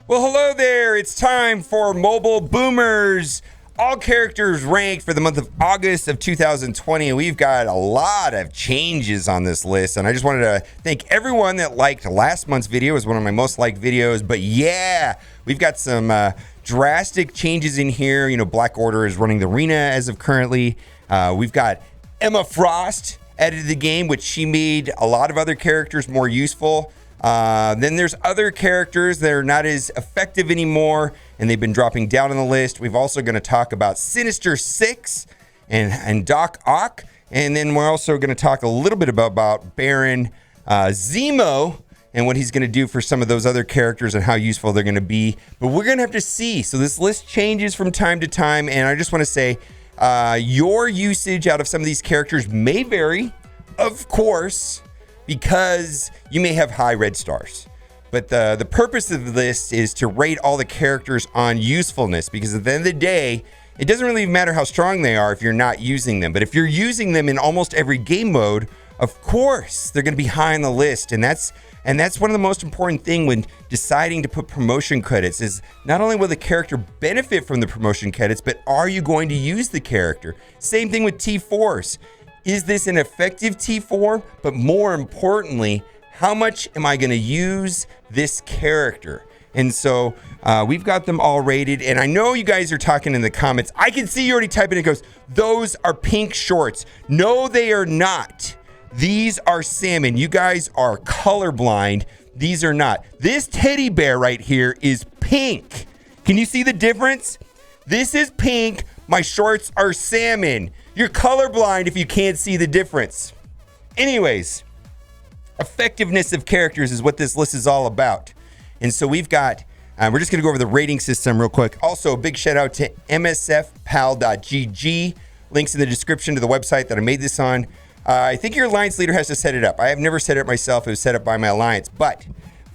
Well, hello there. It's time for Mobile Boomers. All characters ranked for the month of August of 2020. And we've got a lot of changes on this list. And I just wanted to thank everyone that liked last month's video. It was one of my most liked videos. But yeah, we've got some drastic changes in here. You know, Black Order is running the arena as of currently. We've got Emma Frost added to the game, which she made a lot of other characters more useful. Then there's other characters that are not as effective anymore, and they've been dropping down on the list. We've also going to talk about Sinister Six and Doc Ock, and then we're also going to talk a little bit about Baron Zemo and what he's going to do for some of those other characters and how useful they're going to be. But we're going to have to see. So this list changes from time to time, and I just want to say your usage out of some of these characters may vary, of course, because you may have high red stars. But the purpose of this is to rate all the characters on usefulness, because at the end of the day, it doesn't really matter how strong they are if you're not using them. But if you're using them in almost every game mode, of course, they're going to be high on the list. And that's one of the most important thing when deciding to put promotion credits is not only will the character benefit from the promotion credits, but are you going to use the character? Same thing with T4s. Is this an effective T4? But more importantly, how much am I going to use this character? And so we've got them all rated. And I know you guys are talking in the comments. I can see you already typing. It goes, those are pink shorts. No, they are not. These are salmon. You guys are colorblind. These are not. This teddy bear right here is pink. Can you see the difference? This is pink. My shorts are salmon. You're colorblind if you can't see the difference. Anyways, effectiveness of characters is what this list is all about. And so we've got, we're just going to go over the rating system real quick. Also, a big shout out to msfpal.gg. Links in the description to the website that I made this on. I think your alliance leader has to set it up. I have never set it up myself. It was set up by my alliance. But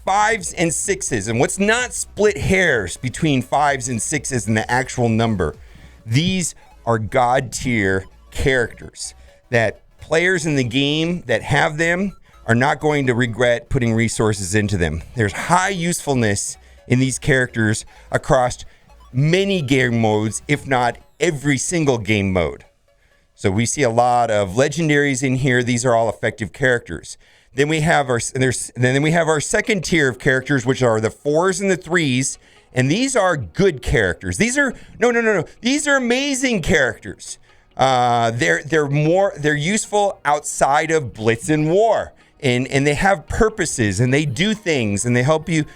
5s and 6s, and what's not split hairs between 5s and 6s in the actual number. These are God tier characters that players in the game that have them are not going to regret putting resources into them. There's high usefulness in these characters across many game modes, if not every single game mode. So we see a lot of legendaries in here. These are all effective characters. Then we have our second tier of characters, which are the 4s and the 3s. And these are good characters. These are no. These are amazing characters. They're useful outside of Blitz and War, and they have purposes and they do things and they help you.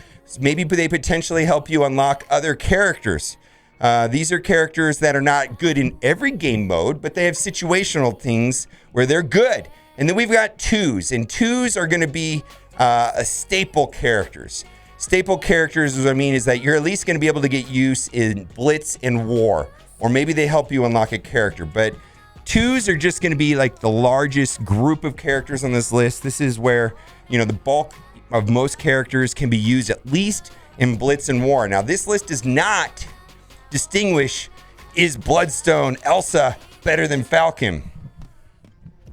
Maybe they potentially help you unlock other characters. These are characters that are not good in every game mode, but they have situational things where they're good. And then we've got 2s, and 2s are going to be a staple characters. Staple characters, what I mean is that you're at least going to be able to get use in Blitz and War, or maybe they help you unlock a character. But 2s are just going to be like the largest group of characters on this list. This is where, you know, the bulk of most characters can be used at least in Blitz and War. Now, this list does not distinguish, is Bloodstone Elsa better than Falcon?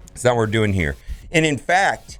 That's not what we're doing here. And in fact,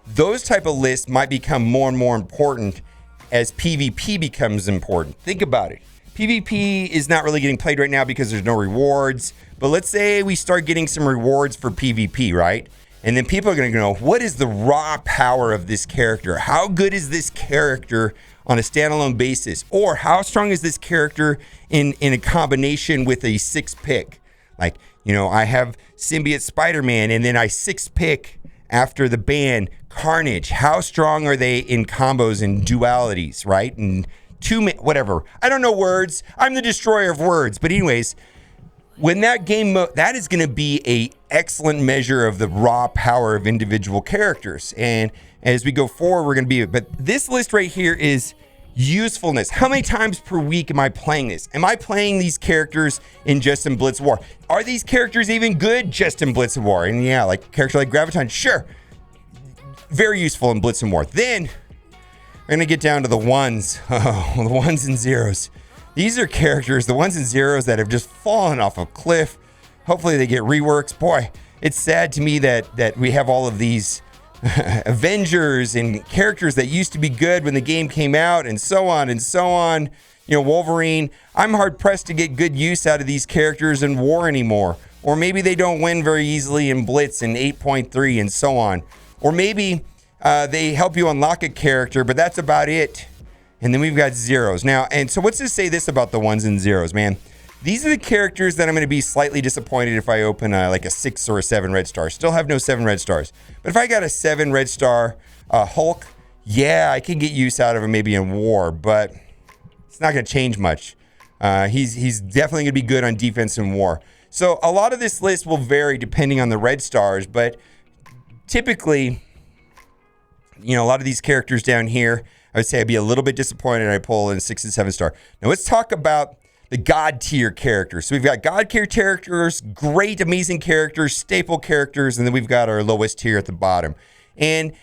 those type of lists might become more and more important as PvP becomes important. Think about it. PvP is not really getting played right now because there's no rewards. But let's say we start getting some rewards for PvP, right? And then people are going to know, what is the raw power of this character? How good is this character on a standalone basis? Or how strong is this character in a combination with a 6-pick? Like, you know, I have Symbiote Spider-Man, and then I 6-pick after the ban Carnage. How strong are they in combos and dualities, right? And whatever. I don't know words. I'm the destroyer of words. But anyways, when that game that is going to be a excellent measure of the raw power of individual characters. And as we go forward, we're going to be. But this list right here is usefulness. How many times per week am I playing this? Am I playing these characters in just in Blitz War? Are these characters even good just in Blitz War? And yeah, like a character like Graviton, sure. Very useful in Blitz and War. Then we're going to get down to the 1s. Oh, the 1s and 0s. These are characters, the 1s and 0s that have just fallen off a cliff. Hopefully they get reworks. Boy, it's sad to me that we have all of these Avengers and characters that used to be good when the game came out, and so on and so on. Wolverine. I'm hard pressed to get good use out of these characters in War anymore. Or maybe they don't win very easily in Blitz and 8.3 and so on. Or maybe they help you unlock a character, but that's about it. And then we've got zeros. Now, and so let's just say this about the ones and zeros, man. These are the characters that I'm going to be slightly disappointed if I open like a 6 or a 7 red star. Still have no 7 red stars. But if I got a 7 red star Hulk, yeah, I can get use out of him maybe in War, but it's not going to change much. He's definitely going to be good on defense in War. So a lot of this list will vary depending on the red stars, but typically, a lot of these characters down here, I would say I'd be a little bit disappointed I pull in 6 and 7 star. Now let's talk about the God tier characters. So we've got God tier characters, great, amazing characters, staple characters, and then we've got our lowest tier at the bottom. And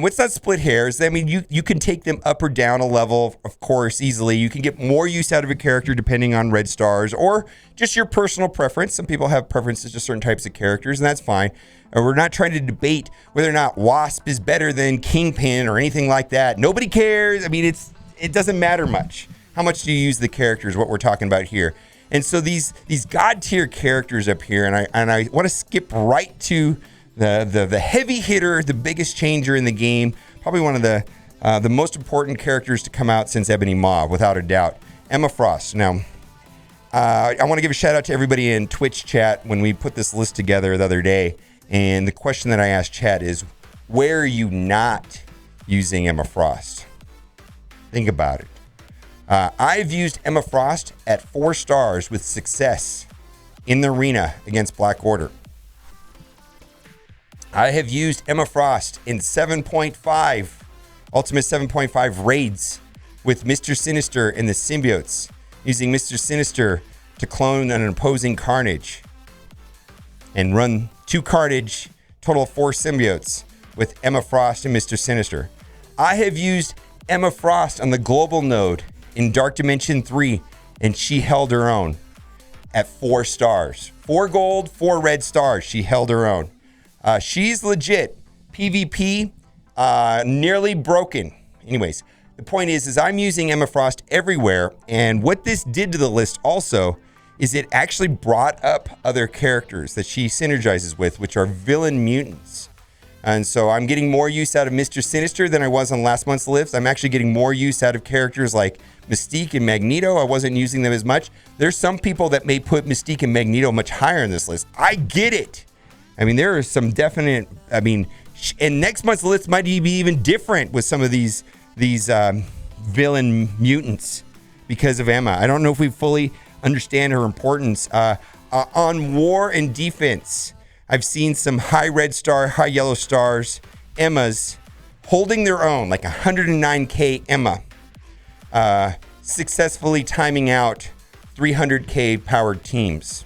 what's not split hairs? I mean, you can take them up or down a level, of course, easily. You can get more use out of a character depending on red stars or just your personal preference. Some people have preferences to certain types of characters, and that's fine. We're not trying to debate whether or not Wasp is better than Kingpin or anything like that. Nobody cares. I mean, it doesn't matter much. How much do you use the characters, what we're talking about here. And so these God tier characters up here, and I want to skip right to the heavy hitter, the biggest changer in the game, probably one of the most important characters to come out since Ebony Maw, without a doubt, Emma Frost. Now, I want to give a shout out to everybody in Twitch chat when we put this list together the other day. And the question that I asked chat is, where are you not using Emma Frost? Think about it. I've used Emma Frost at 4 stars with success in the arena against Black Order. I have used Emma Frost in 7.5, Ultimate 7.5 raids with Mr. Sinister and the Symbiotes, using Mr. Sinister to clone an opposing Carnage and run 2 Carnage, total of 4 Symbiotes with Emma Frost and Mr. Sinister. I have used Emma Frost on the global node in Dark Dimension 3, and she held her own at 4 stars. 4 gold, 4 red stars. She held her own. She's legit. PvP, nearly broken. Anyways, the point is I'm using Emma Frost everywhere, and what this did to the list also is it actually brought up other characters that she synergizes with, which are villain mutants. And so I'm getting more use out of Mr. Sinister than I was on last month's list. I'm actually getting more use out of characters like Mystique and Magneto. I wasn't using them as much. There's some people that may put Mystique and Magneto much higher in this list. I get it. I mean, there are some definite, and next month's list might be even different with some of these villain mutants because of Emma. I don't know if we fully understand her importance. On War and defense, I've seen some high red star, high yellow stars, Emmas holding their own, like 109K Emma, successfully timing out 300K powered teams.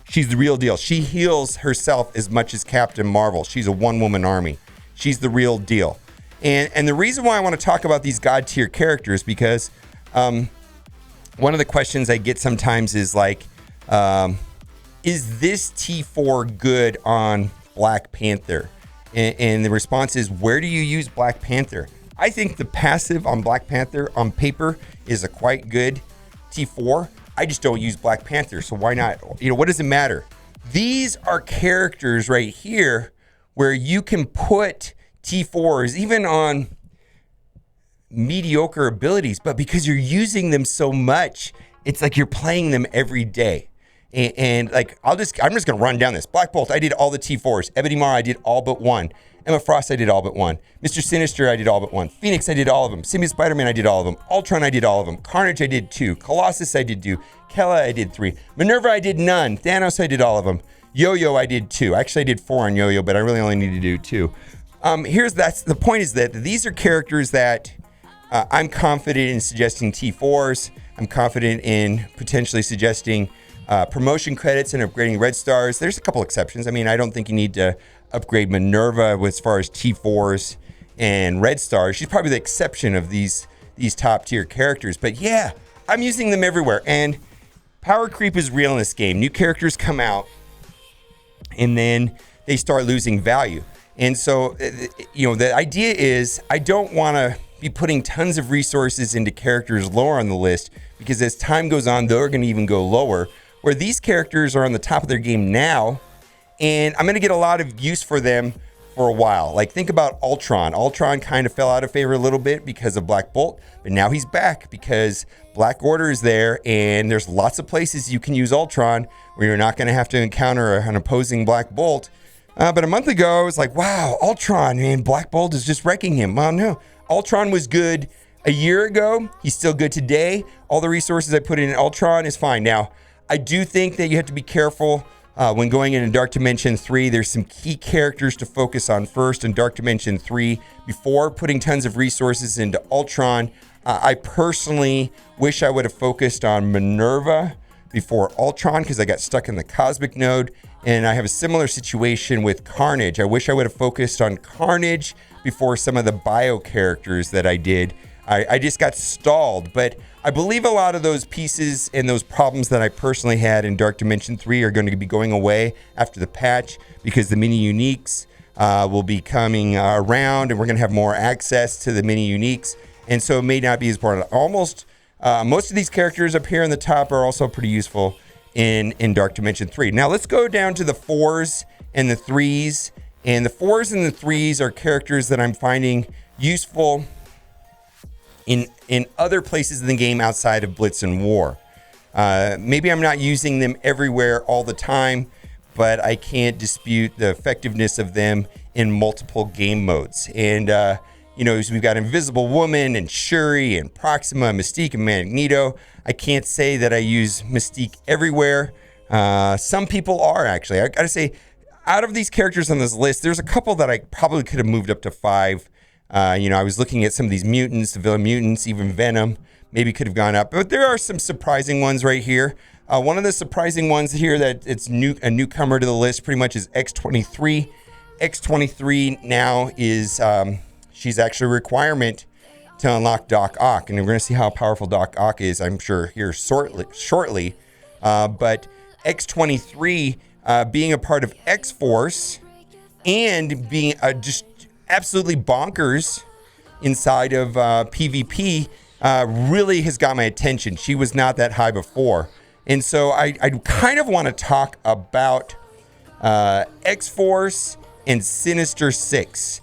She's the real deal. She heals herself as much as Captain Marvel. She's a one-woman army. She's the real deal. And the reason why I want to talk about these God tier characters, because one of the questions I get sometimes is like, is this T4 good on Black Panther? And the response is, where do you use Black Panther? I think the passive on Black Panther on paper is a quite good T4. I just don't use Black Panther, so why not? What does it matter? These are characters right here where you can put T4s even on mediocre abilities, but because you're using them so much, it's like you're playing them every day. And like, I'm just gonna run down this. Black Bolt, I did all the T4s. Ebony Maw, I did all but 1. Emma Frost, I did all but 1. Mr. Sinister, I did all but 1. Phoenix, I did all of them. Symbiote Spider-Man, I did all of them. Ultron, I did all of them. Carnage, I did 2. Colossus, I did 2. Kella, I did 3. Minerva, I did none. Thanos, I did all of them. Yo-Yo, I did 2. Actually, I did 4 on Yo-Yo, but I really only need to do 2. The point is that these are characters that I'm confident in suggesting T4s. I'm confident in potentially suggesting promotion credits and upgrading red stars. There's a couple exceptions. I mean, I don't think you need to upgrade Minerva as far as T4s and red stars. She's probably the exception of these top tier characters. But yeah, I'm using them everywhere. And power creep is real in this game. New characters come out and then they start losing value. And so, the idea is I don't want to be putting tons of resources into characters lower on the list, because as time goes on, they're going to even go lower, where these characters are on the top of their game now, and I'm going to get a lot of use for them for a while. Like, think about Ultron. Ultron kind of fell out of favor a little bit because of Black Bolt, but now he's back because Black Order is there, and there's lots of places you can use Ultron where you're not going to have to encounter an opposing Black Bolt. But a month ago, I was like, wow, Ultron, man, Black Bolt is just wrecking him. Well, no, Ultron was good a year ago. He's still good today. All the resources I put in Ultron is fine. Now, I do think that you have to be careful when going into Dark Dimension 3. There's some key characters to focus on first in Dark Dimension 3 before putting tons of resources into Ultron. I personally wish I would have focused on Minerva before Ultron, because I got stuck in the Cosmic Node. And I have a similar situation with Carnage. I wish I would have focused on Carnage before some of the bio characters that I did. I just got stalled. But I believe a lot of those pieces and those problems that I personally had in Dark Dimension 3 are going to be going away after the patch, because the mini uniques will be coming around, and we're going to have more access to the mini uniques. And so it may not be as important. Most of these characters up here in the top are also pretty useful in Dark Dimension 3. Now let's go down to the 4s and the 3s. And the 4s and the 3s are characters that I'm finding useful in other places in the game outside of Blitz and War. Maybe I'm not using them everywhere all the time, but I can't dispute the effectiveness of them in multiple game modes. And we've got Invisible Woman and Shuri and Proxima, Mystique, and Magneto. I can't say that I use Mystique everywhere. Some people are, actually. I gotta say, out of these characters on this list, there's a couple that I probably could have moved up to 5. I was looking at some of these mutants, the villain mutants, even Venom, maybe could have gone up. But there are some surprising ones right here. One of the surprising ones here that it's a newcomer to the list pretty much is X-23. X-23 now is... she's actually a requirement to unlock Doc Ock, and we're going to see how powerful Doc Ock is, I'm sure, here shortly. But X-23 being a part of X-Force and being just absolutely bonkers inside of PvP really has got my attention. She was not that high before. And so I kind of want to talk about X-Force and Sinister Six.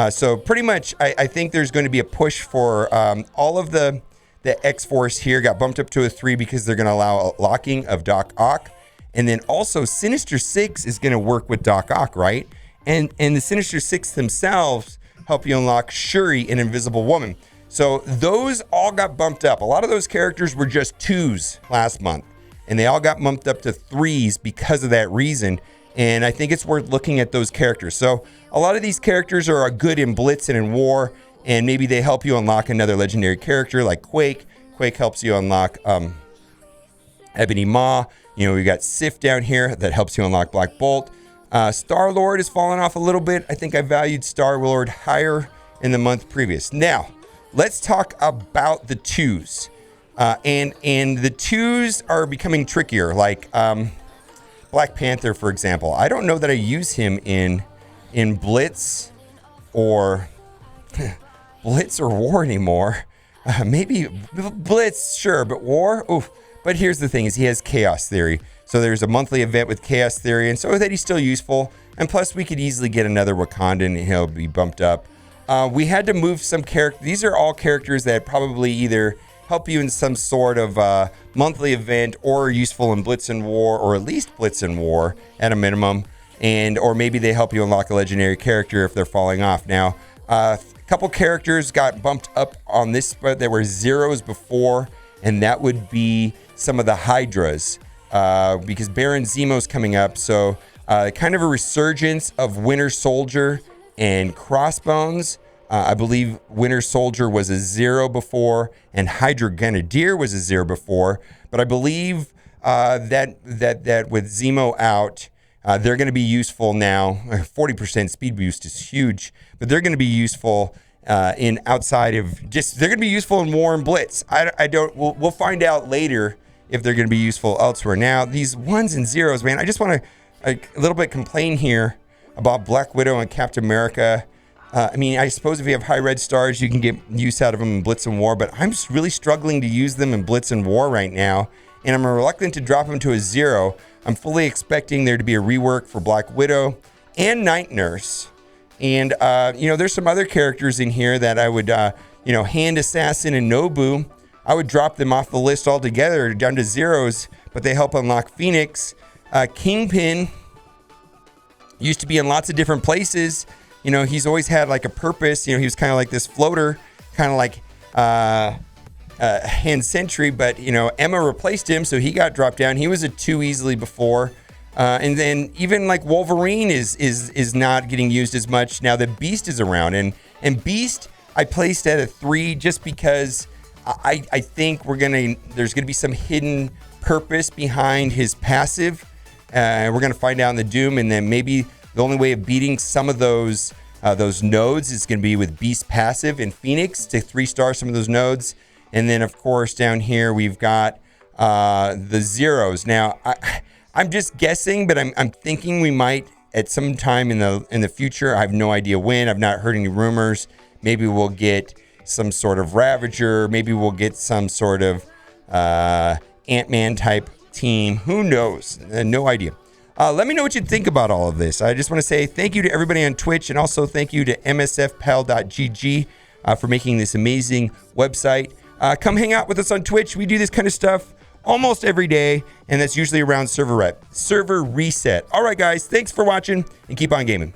So pretty much, I think there's going to be a push for all of the X-Force here got bumped up to a 3 because they're going to allow locking of Doc Ock. And then also Sinister Six is going to work with Doc Ock, right? And the Sinister Six themselves help you unlock Shuri and Invisible Woman. So those all got bumped up. A lot of those characters were just 2s last month, and they all got bumped up to 3s because of that reason. And I think it's worth looking at those characters. So a lot of these characters are good in Blitz and in War, and maybe they help you unlock another legendary character like Quake. Quake helps you unlock Ebony Maw. We got Sif down here that helps you unlock Black Bolt. Star-Lord has fallen off a little bit. I think I valued Star-Lord higher in the month previous. Now, let's talk about the 2s. And the 2s are becoming trickier, like Black Panther, for example. I don't know that I use him in Blitz or War anymore. Maybe Blitz, sure, but War, oof. But here's the thing: is he has Chaos Theory, so there's a monthly event with Chaos Theory, and so that he's still useful. And plus, we could easily get another Wakandan, and he'll be bumped up. We had to move some characters. These are all characters that probably either help you in some sort of monthly event or are useful in Blitz and War, or at least Blitz and War at a minimum. Or maybe they help you unlock a legendary character if they're falling off. Now, a couple characters got bumped up on this, but there were 0s before, and that would be some of the Hydras, because Baron Zemo's coming up. So kind of a resurgence of Winter Soldier and Crossbones. I believe Winter Soldier was a 0 before, and Hydra Grenadier was a 0 before. But I believe that with Zemo out, they're going to be useful now. 40% speed boost is huge, but they're going to be useful in outside of just. They're going to be useful in War and Blitz. I don't. We'll find out later if they're going to be useful elsewhere. Now these 1s and 0s, man. I just want to a little bit complain here about Black Widow and Captain America. I mean, I suppose if you have high red stars, you can get use out of them in Blitz and War, but I'm really struggling to use them in Blitz and War right now, and I'm reluctant to drop them to a 0. I'm fully expecting there to be a rework for Black Widow and Night Nurse. And, there's some other characters in here that I would, Hand Assassin and Nobu. I would drop them off the list altogether down to 0s, but they help unlock Phoenix. Kingpin used to be in lots of different places. He's always had like a purpose. He was kind of like this floater, kind of like Hand Sentry, but Emma replaced him, so he got dropped down. He was a 2 easily before. And then even like Wolverine is not getting used as much now that Beast is around. And Beast I placed at a 3 just because I think there's gonna be some hidden purpose behind his passive. We're gonna find out in the Doom, and then maybe the only way of beating some of those nodes is gonna be with Beast passive and Phoenix to 3-star some of those nodes. And then of course down here we've got the zeros. Now I'm just guessing, but I'm thinking we might at some time in the future. I have no idea when. I've not heard any rumors. Maybe we'll get some sort of Ravager. Maybe we'll get some sort of Ant-Man type team. Who knows? No idea. Let me know what you think about all of this. I just want to say thank you to everybody on Twitch, and also thank you to msfpal.gg for making this amazing website. Come hang out with us on Twitch. We do this kind of stuff almost every day, and that's usually around server reset. All right, guys, thanks for watching, and keep on gaming.